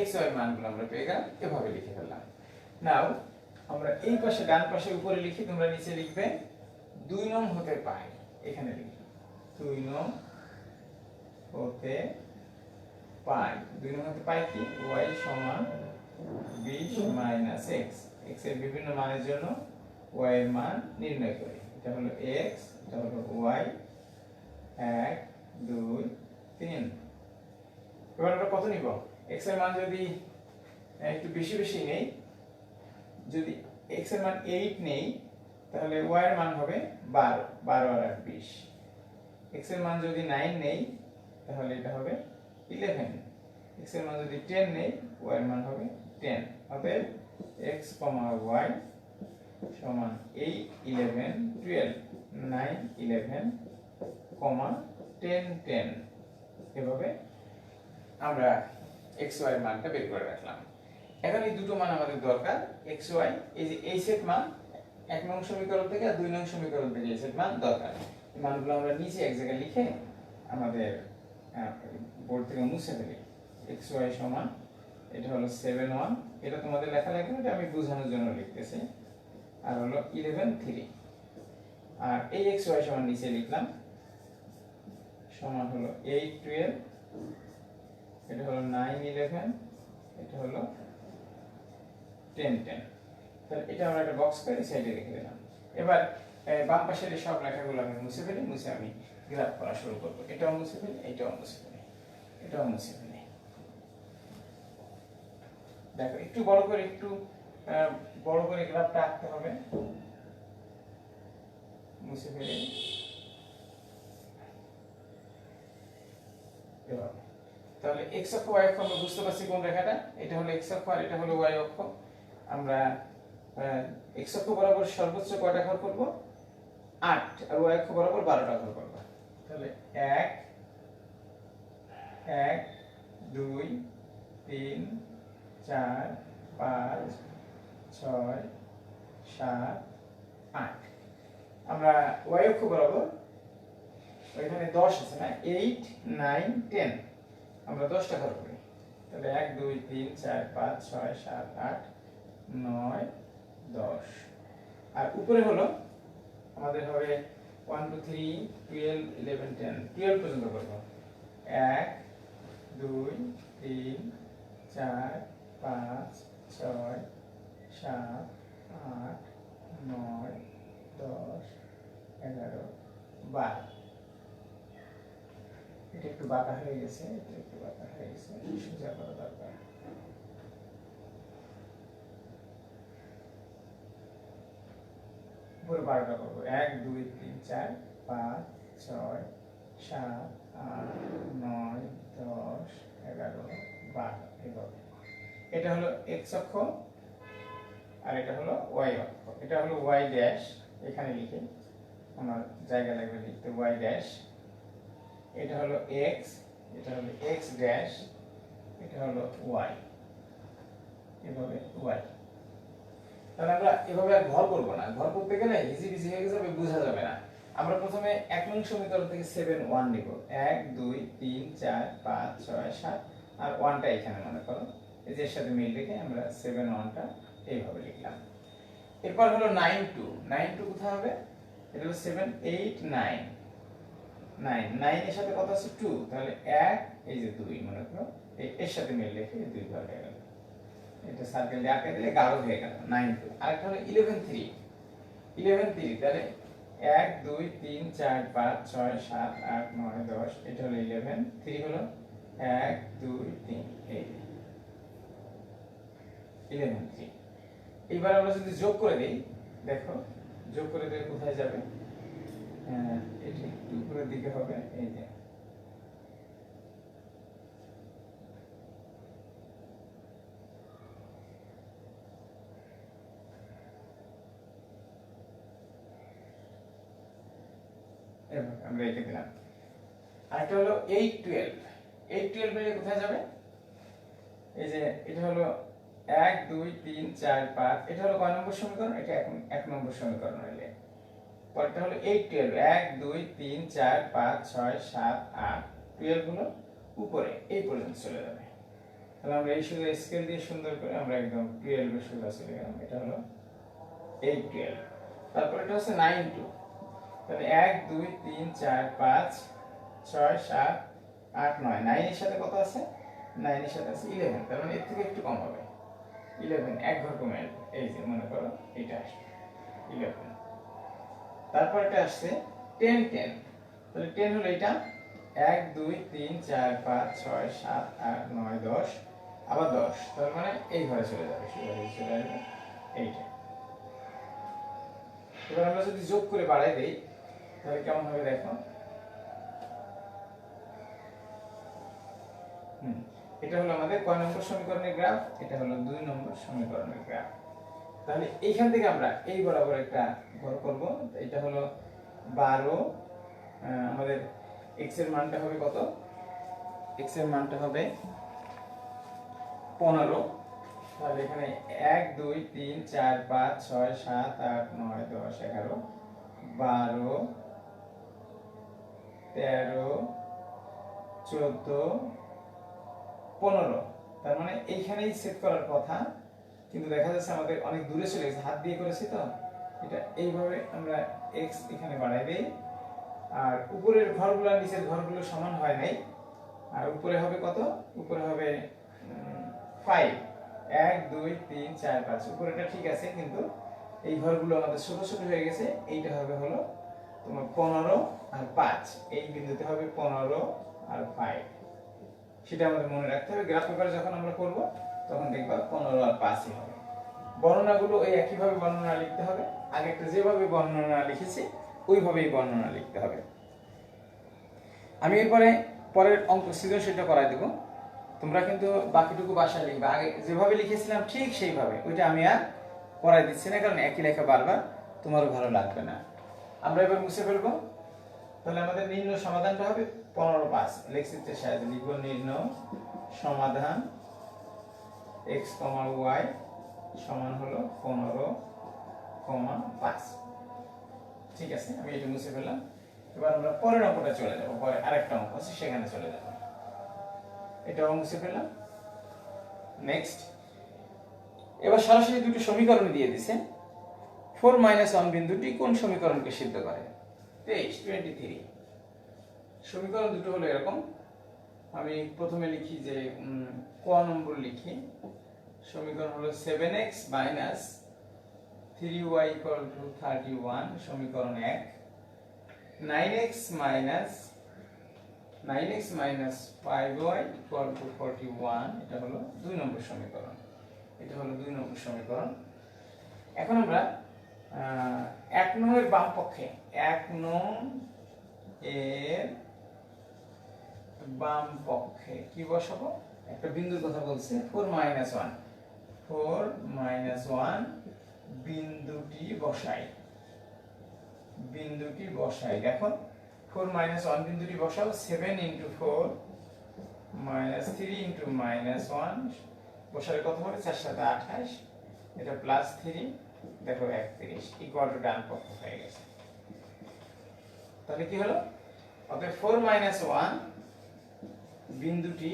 x y মানগুলো আমরা পেয়ে গেলাম। এভাবে লিখে ফেললাম। নাও আমরা এই পাশে ডান পাশে উপরে লিখি, তোমরা নিচে লিখবে 2 নং হতে পাই। এখানে লিখি 2 নং হতে পাই। 2 নং হতে পাই কি? y সমান 20 - x। x এর বিভিন্ন মানের জন্য y এর মান নির্ণয় করি। এটা হলো x, এটা হলো y, 1 2 3। এবার আমরা কত নিব? x এর মান যদি একটু বেশি বেশি নেই, যদি x এর মান 8 নেই তাহলে y এর মান হবে 12, 12 আর 8 20। x এর মান যদি 9 নেই তাহলে এটা হবে 11। x এর মান যদি 10 নেই, y এর মান হবে 10। অতএব x, y সমান 8 11 12, 9 11, 10 10। এভাবে আমরা x y এর মানটা বের করে রাখলাম। এখন এই দুটো মান আমাদের দরকার। x y, এই যে এই সেট মান 1 নং সমীকরণ থেকে আর 2 নং সমীকরণ থেকে এই সেট মান দরকার। এই মানগুলো আমরা নিচে এক জায়গায় লিখে আমাদের বোর্ড থেকে মুছে ফেলি। x y সমান, এটা হলো 7 1, এটা তোমাদের লেখা লাগবে, এটা আমি বোঝানোর জন্য লিখতেছি। আর হলো 11 3। আর এই x y সমান নিচে লিখলাম সমান হলো 8 12, এটা হলো 9 11, এটা হলো 10 10। তাহলে এটা আমরা একটা বক্স করে সাইডে রেখে দিলাম। এবার বাম পাশের সব লেখাগুলো আমি মুছে ফেলি, মুছে আমি গ্রাফ করা শুরু করব। এটাও মুছে ফেলি, এটাও মুছে ফেলি, এটাও মুছে ফেলি। দেখো একটু বড় করে গ্রাফটা আঁকতে হবে। মুছে ফেলি এভাবে। তাহলে x অক্ষ y অক্ষ আমরা বুঝতে পারছি কোন রেখাটা? এটা হলো x অক্ষ আর এটা হলো y অক্ষ। আমরা x অক্ষ বরাবর সর্বোচ্চ কয়টা ঘর করব? 8, আর y অক্ষ বরাবর 12টা ঘর করব। তাহলে 1 1 2 3 4 5 6 7 8। আমরা y অক্ষ বরাবর ওইখানে 10 আছে না, 8 9 10, আমরা 10টা ঘর করি। তাহলে 1 2 3 4 5 6 7 8 9 10। আর উপরে হলো আমাদের হবে 1 2 3 12 11 10, 12 পর্যন্ত করব। 1 2 3 4 5 6 7 8 9 10 11 12। এটা একটু বাঁকা হয়ে গেছে, এটা একটু বাঁকা হয়ে গেছে, সোজা করা দরকার। পুরো 12টা করবো। 1 2 3 4 5 6 7 8 9 10 11 12 এভাবে। এটা হলো x অক্ষ আর এটা হলো y অক্ষ। এটা হলো y ড্যাশ, এখানে লিখে আমার জায়গা লাগবে লিখতে y ড্যাশ। এটা হলো x, এটা হলো x ড্যাশ, এটা হলো y, এভাবে y। তাহলে আমরা এভাবে আর ঘর করব না, ঘর করতে গেলে হিজিবিজি হয়ে যাবে, বোঝা যাবে না। আমরা প্রথমে 1 নং সমীকরণ থেকে 7 1 নিব। 1 2 3 4 5 6 7 আর 1টা এখানে মনে করো, এই যে এর সাথে মিল রেখে আমরা 7 1টা এইভাবে লিখলাম। এরপর হলো 9 2, 9 2 কোথায় হবে? এটা হলো 7 8 9, 9 9 এর সাথে কত আছে? 2, তাহলে 1 এই যে 2 মনে করো, এর সাথে মিল রেখে 2 ঘর হয়ে গেল। এটা সার্কেল দিয়ে আঁকে দিলে গাঢ় হয়ে গেল 9 2। আরেকটা হলো 11 3, 11 3, তাহলে 1 2 3 4 5 6 7 8 9 10, এটা হলো 11 3, হলো 1 2 3, এই 11 3। এবার আমরা যদি যোগ করে দেই, দেখো যোগ করে দিলে কোথায় যাবে? এটা একটু উপরের দিকে হবে, এই যে আমরা এঁকে দিলাম। আরেকটা হলো 8 12, 8 12 মিলে কোথায় যাবে? এই যে এটা হলো 1 2 3 4 5, এটা হলো কয় নম্বর সমীকরণ? এটা এখন 1 নম্বর সমীকরণ হইলে। পরেরটা হলো 8 12, 1 2 3 4 5 6 7 8, 12 হলো উপরে এই পর্যন্ত চলে যাবে। তাহলে আমরা এই শুধু স্কেল দিয়ে সুন্দর করে আমরা একদম 12 এর সোজা চলে গেলাম। এটা হলো 8 12। তারপর এটা হচ্ছে 9 2, তাহলে 1 2 3 4 5 6 7 8 9, 9 এর সাথে কত আছে? 9 এর সাথে আছে 11, তার মানে এর থেকে একটু কম হবে 11, এক ঘর কমে আসবে। এই যে মনে করো এটা আসবে 11। তারপর এটা আসছে 10 10, তাহলে 10 হলো এটা 1 2 3 4 5 6 7 8 9 10, আবার 10, তার মানে এই ঘরে চলে যাবে, চলে আসবে এইটা। এবার আমরা যদি যোগ করে বাড়াই দেই তাহলে কেমন হবে দেখো। এটা হলো আমাদের কয় নম্বর সমীকরণের গ্রাফ? এটা হলো 2 নম্বর সমীকরণের গ্রাফ। তাহলে এইখান থেকে আমরা এই বরাবর একটা ঘর করব। এটা হলো 12, আমাদের x এর মানটা হবে কত? x এর মানটা হবে 15। তাহলে এখানে 1 2 3 4 5 6 7 8 9 10 11 12 13 14 15, তার মানে এইখানেই সেট করার কথা, কিন্তু দেখা যাচ্ছে আমাদের অনেক দূরে চলে গেছে, হাত দিয়ে করেছি তো। এটা এইভাবে আমরা x এখানে বাড়াই দেই, আর উপরের ঘরগুলো নিচের ঘরগুলো সমান হয় নাই, আর উপরে হবে কত? উপরে হবে 5, 1 2 3 4 5, উপরেটা ঠিক আছে, কিন্তু এই ঘরগুলো আমাদের ছোট ছোট হয়ে গেছে। এইটা হবে হলো তোমার 15 আর 5, এই বিন্দুতে হবে 15 আর 5, সেটা আমাদের মনে রাখতে হবে। গ্রাফ পেপারে যখন আমরা করব তখন দেখবা 15 আর 5ই হবে। বর্ণনাগুলো ওই একইভাবে বর্ণনা লিখতে হবে, আগেরটা যেভাবে বর্ণনা লিখেছি ওইভাবেই বর্ণনা লিখতে হবে। আমি এরপরে পরের অঙ্ক সৃজনশীলটা করাই দেব, তোমরা কিন্তু বাকিটুকু বাসায় লিখবা। আগে যেভাবে লিখেছিলাম ঠিক সেইভাবে, ওইটা আমি আর করাই দিচ্ছি না, কারণ একই লেখা বারবার তোমারও ভালো লাগবে না। আমরা এবার মুছে ফেলবো। তাহলে আমাদের নির্ণয় সমাধানটা হবে 15 5, লেখচিত্রের সাহায্যে লিখব নির্ণয় সমাধান x, y সমান হলো 15, 5। ঠিক আছে, আমি এটা মুছে ফেললাম। এবার আমরা পরের অঙ্কটা চলে যাব, পরে আরেকটা অঙ্ক আছে সেখানে চলে যাব। এটাও মুছে ফেললাম। নেক্সট, এবার সরাসরি দুটো সমীকরণ দিয়ে দিয়েছে। 4 - 1 বিন্দুটি কোন সমীকরণকে সিদ্ধ করে? 23 সমীকরণ দুটো হলো এরকম। আমি প্রথমে লিখি যে ক নম্বর লিখি। সমীকরণ হলো 7x - 3y = 31, সমীকরণ 1। 9x - 5y = 41, এটা হলো 2 নম্বর সমীকরণ। এটা হলো 2 নম্বর সমীকরণ। এখন আমরা 1 নং এর বাম পক্ষে, 1 নং এর বাম পক্ষে কি বসাবো? একটা বিন্দুর কথা বলছে, 4 - 1, 4 - 1 বিন্দুটি বসাই। দেখো 4 - 1 বিন্দুটি বসাও। 7 × 4 - 3 × -1 বসালে কত হবে? 4 × 7 = 28, এটা +3, দেখো 31 = ডান পক্ষ হয়ে গেছে। তাহলে কি হলো? অতএব 4 - 1 বিন্দুটি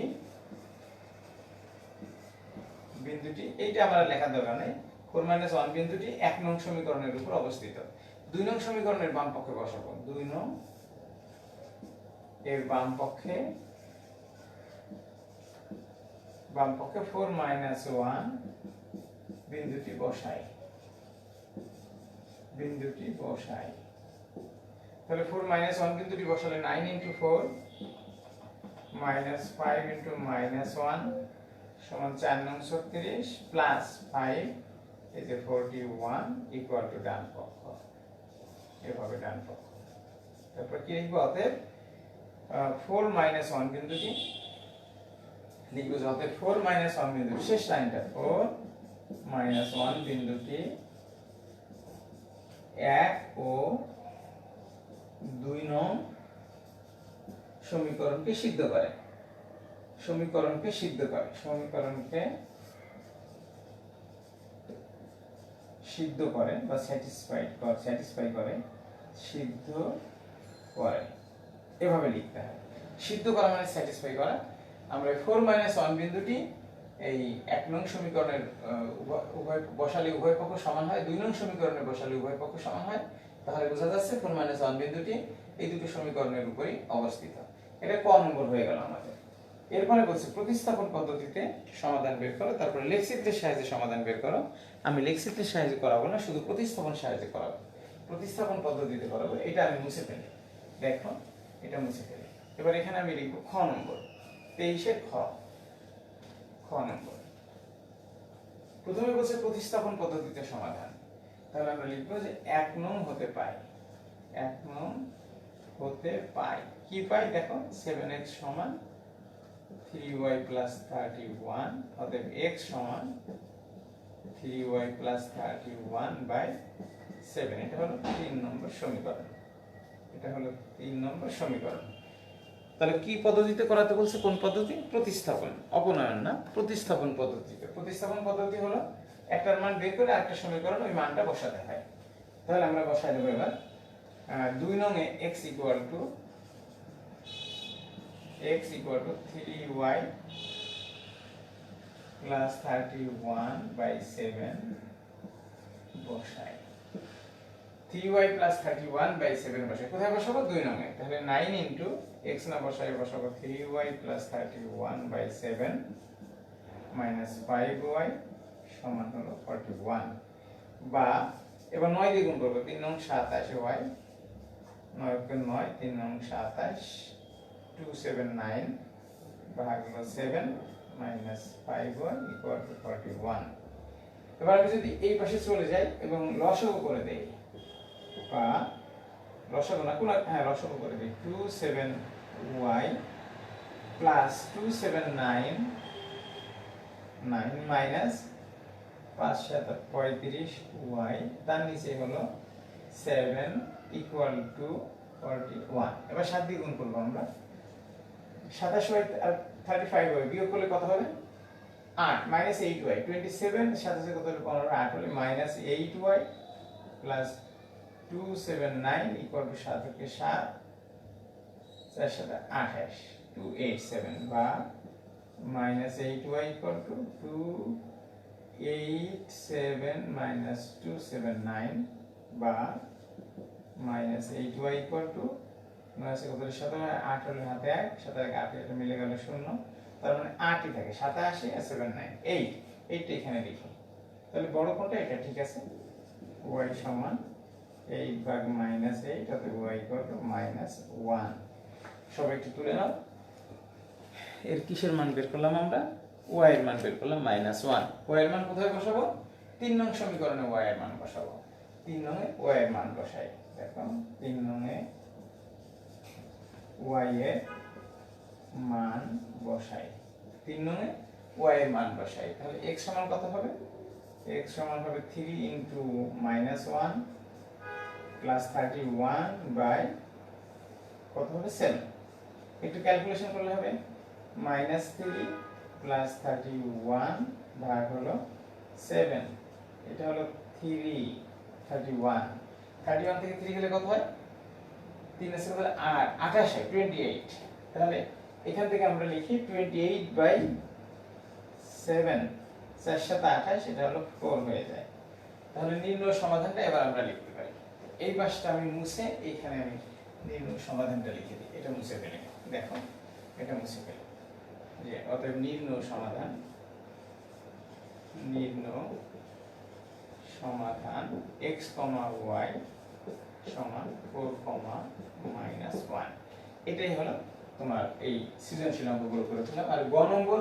এইটা আমরা লেখার দরকার নেই। 4 - 1 বিন্দুটি 1 নং সমীকরণের উপর অবস্থিত। 2 নং সমীকরণের বাম পক্ষে বসাবো। 2 নং এর বাম পক্ষে 4 - 1 বিন্দুটি বসাই। তাহলে 4 - 1 বিন্দুটি বসালে 9 × 4 - 5 × -1 সমান 4 নং 36 প্লাস 5, এই যে 41 = ডান পক্ষ। এভাবে ডান পক্ষ। তারপর কি লিখবো? অতএব 4 - 1 বিন্দুটি লিখবো। অতএব 4 - 1 বিন্দুটি, শেষ লাইনটা, 4 - 1 বিন্দুটি 1 ও 2 নং সমীকরণকে সিদ্ধ করে, সমীকরণকে সিদ্ধ করে, সমীকরণকে সিদ্ধ করে বা স্যাটিসফাই করে, সিদ্ধ করে, এভাবে লিখতে হয়। সিদ্ধ করা মানে স্যাটিসফাই করা। আমরা 4 - 1 বিন্দুটি এই 1 নং সমীকরণের উভয় বসালে উভয় পক্ষ সমান হয়, 2 নং সমীকরণে বসালে উভয় পক্ষ সমান হয়, তাহলে বোঝা যাচ্ছে 4 - 1 বিন্দুটি এই দুটো সমীকরণের উপরই অবস্থিত। এটা ক নম্বর হয়ে গেল আমাদের। এরপরে বলছে প্রতিস্থাপন পদ্ধতিতে সমাধান বের করো, তারপরে লেখচিত্রের সাহায্যে সমাধান বের করো। আমি লেখচিত্রের সাহায্যে করাবো না, শুধু প্রতিস্থাপন সাহায্যে করাবো, প্রতিস্থাপন পদ্ধতিতে করাবো। এটা আমি মুছে ফেলি, দেখো এটা মুছে ফেলি। এবার এখানে আমি লিখবো খ নম্বর, 23-এর খ নম্বর। প্রথমে বলছে প্রতিস্থাপন পদ্ধতিতে সমাধান, তাহলে আমরা লিখবো যে 1 নং হতে পাই, 1 নং হতে পাই, কি পাই দেখো 7x সমান 3y plus 31, অতএব x সমান 3y plus 31 by 7। এটা হলো 3 নম্বর সমীকরণ, এটা হলো 3 নম্বর সমীকরণ। তাহলে কি পদ্ধতিতে করাতে বলছে, কোন পদ্ধতি? প্রতিস্থাপন, অপনয়ন না, প্রতিস্থাপন পদ্ধতিতে। প্রতিস্থাপন পদ্ধতি হলো একটার মান বের করে আরেকটা সমীকরণ ওই মানটা বসাতে হয়। তাহলে আমরা বসাই দেব এবার 2 নং এ x equal to 3y plus 31 by 7 বসাই। 3y plus 31 by 7 বসাই, কোথায় বসাবো? 2 নং এ। তাহলে 9 into x না বসাই বসাবো 3y plus 31 by 7 minus 5y সমান হলো 41, বা এবার 9 দিয়ে গুণ করব, 3 নং 27 y, 9 কে 9, 3 নং 27, 279 ভাগ হলো 7 minus 5y equal to 41। এবার আমি যদি এই পাশে চলে যাই এবং লসাগু করে দেই, বা লসাগু না কোন, হ্যাঁ লসাগু করে দেই, 27y plus 279 minus 5 × 35y, তার নিচে হলো 7 equal to 41। এবার 7 দিয়ে গুণ করব আমরা, 27y আর 35y বিয়োগ করলে কত হবে? 8 minus 8y, 27 সাথে কত হলো 15, 8 হলে minus 8y plus 279 equal to 7 কে 7, 4 7 28, 287, বা minus 8y equal to 287 minus 279, বা minus 8y equal to 9 কত হলো 7, 8 হলো হাতে 1, 7 আর 8 এটা মিলে গেল 0, তার মানে 8ই থাকে, 87 আর 79 8, এইটা এখানে লিখি। তাহলে বড় কোনটা? এটা, ঠিক আছে। y সমান 8 ভাগ -8, অতএব y equal to -1। সবাই একটু তুলে নাও। এর কিসের মান বের করলাম আমরা? y এর মান বের করলাম -1। y এর মান কোথায় বসাবো? 3 নং সমীকরণে y এর মান বসাবো। 3 নং এ y এর মান বসাই, দেখো 3 নং এ y এর মান বসাই, 3 নং এ y এর মান বসাই। তাহলে x সমান কত হবে? x সমান হবে 3 into -1 plus 31 by কত হবে? 7। একটু ক্যালকুলেশন করলে হবে -3 plus 31 ভাগ হলো 7, এটা হলো 3 31, 31 থেকে 3 গেলে কত হয়? 3 এর সাথে 8 28 হয়, 28। তাহলে এখান থেকে আমরা লিখি 28 by 7, 4 7 28, এটা হলো 4 হয়ে যায়। তাহলে নির্ণয় সমাধানটা এবার আমরা লিখতে পারি। এই পাশটা আমি মুছে এইখানে আমি নির্ণয় সমাধানটা লিখে দিই, এটা মুছে ফেলি, দেখো এটা মুছে ফেলি, যে অতএব নির্ণয় সমাধান x, y সমান 4, -1। এটাই হলো তোমার এই সৃজনশীল অঙ্কগুলো করে ফেললাম। আর গ নম্বর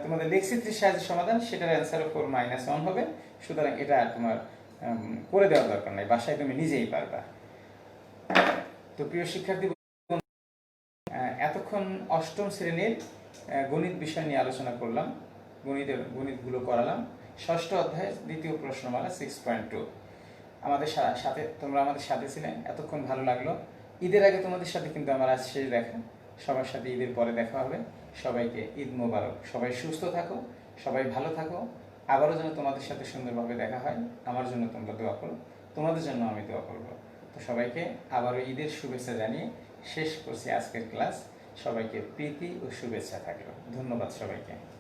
তোমাদের লেখচিত্রের সাহায্যে সমাধান, সেটার অ্যান্সার 4 -1 হবে। সুতরাং এটা তোমার করে দেওয়ার দরকার নাই, বাসায় তুমি নিজেই পারবা। তো প্রিয় শিক্ষার্থী, এতক্ষণ অষ্টম শ্রেণীর গণিত বিষয় নিয়ে আলোচনা করলাম, গণিতগুলো করালাম। ষষ্ঠ অধ্যায় দ্বিতীয় প্রশ্নমালা 6.2। আমাদের সাথে তোমরা আমাদের সাথে ছিলে, এতক্ষণ ভালো লাগলো। ঈদের আগে তোমাদের সাথে কিন্তু আমার আজ শেষ দেখা। সবার সাথে ঈদের পরে দেখা হবে। সবাইকে ঈদ মোবারক। সবাই সুস্থ থাকো, সবাই ভালো থাকো। আবারও যেন তোমাদের সাথে সুন্দরভাবে দেখা হয়। আমার জন্য তোমরা দোয়া করো, তোমাদের জন্য আমি দোয়া করব। তো সবাইকে আবারও ঈদের শুভেচ্ছা জানিয়ে শেষ করছি আজকের ক্লাস। সবাইকে প্রীতি ও শুভেচ্ছা থাকলো। ধন্যবাদ সবাইকে।